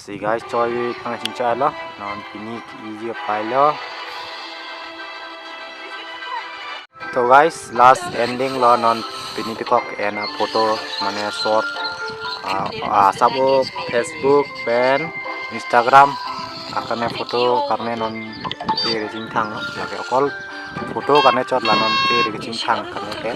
Lasi guys coy pang cincai lo non pini easy apply lo. So guys last ending lo non pini tikok and a photo mane short sabo Facebook pen Instagram akan foto karena non peri Chingthan lagi okol foto karena cot lah non peri Chingthan karena ke.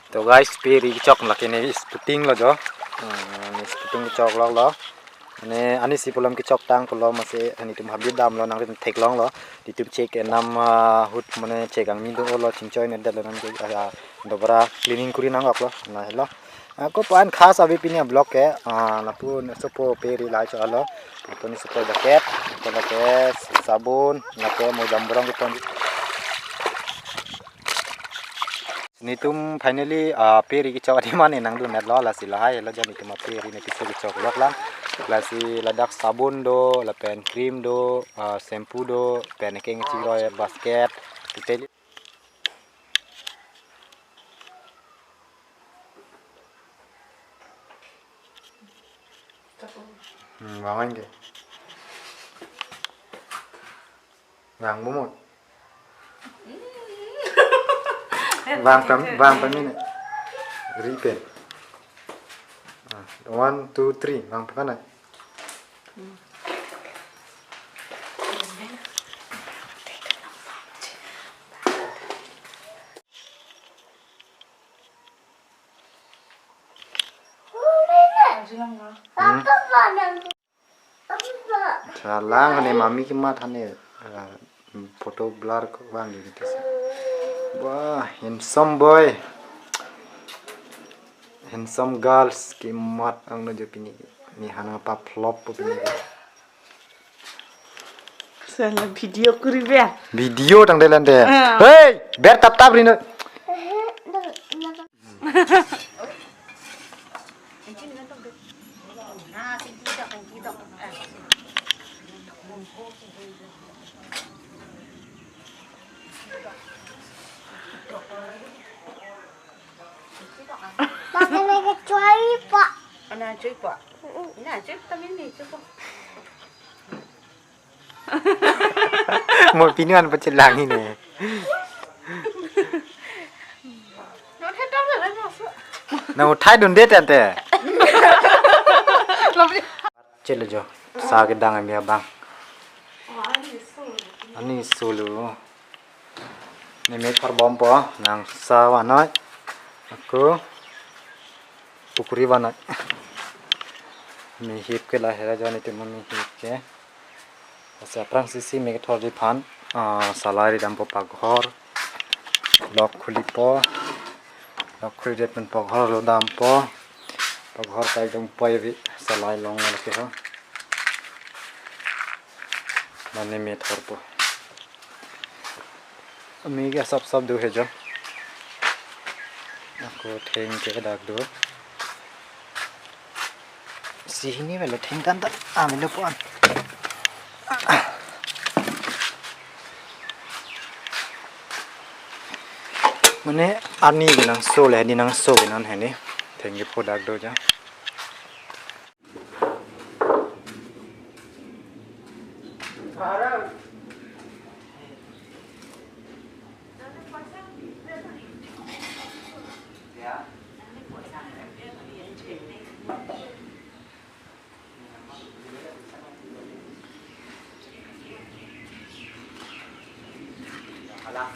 तो guys peri चौक लगे ने स्पुटिंग लो जो स्पुटिंग चौक लो ने अनि सिपुलम की चौक टांग को लो मसे अनि तुम हबी दाम लो नंग टेक लोंग लो दितुम चेक नाम हुट मने चेक आंग मिदो लो चिंचोय ने दल नंग दोबरा क्लीनिंग कुरी नंग लो ना हेलो को पान खास अभी पिने ब्लॉक के लापु सपो पेरी लाई चो लो तो नि सपो जैकेट तो लके साबुन लके मोजम्बरंग को नितुम फाइनली पेरी की चौक माने नंग दु नेट लो लासी ला हाय ला जनी तुम पेरी ने किसे की चौक लक ला लासी लदाक साबुन दो ला पेन क्रीम दो शैम्पू दो पेन केंग चिरो बास्केट डिटेल वांगे वांग momo vang per minute repeat 1 2 3 vang per minute salah ane mami ki mat ane foto blur ko vang gitu sih. Wah, handsome boy, handsome girls, kimat ang nojo pini ni hana pa flop po pini. Salah video kuri ber. Video tang delan de. Hey, ber tap rino. Cuy pak, nah cuy tapi ni cuy pak. Mau pinuan pecelang ini. Nó thấy đó là nó sợ. Nào thay đồn đét tante. Chết là jo, sa cái đằng em bang. Ani solo. Ni make for bompo, nang sa wanoi. Aku pukuri wanoi. Mi hip ke lah hera jani tu mi hip ke. Asa prang sisi mi ke thori phan salari dam po paghor lock khuli po lock khuli det pen paghor lo dam po paghor kai dam po vi salai long la ke ho mane mi thor po mi ke sab du he jo aku theng ke dak do sini melo theng tan ta melo pon mane ani ginang so le dinang so ginan hene thank you product do ja Alam,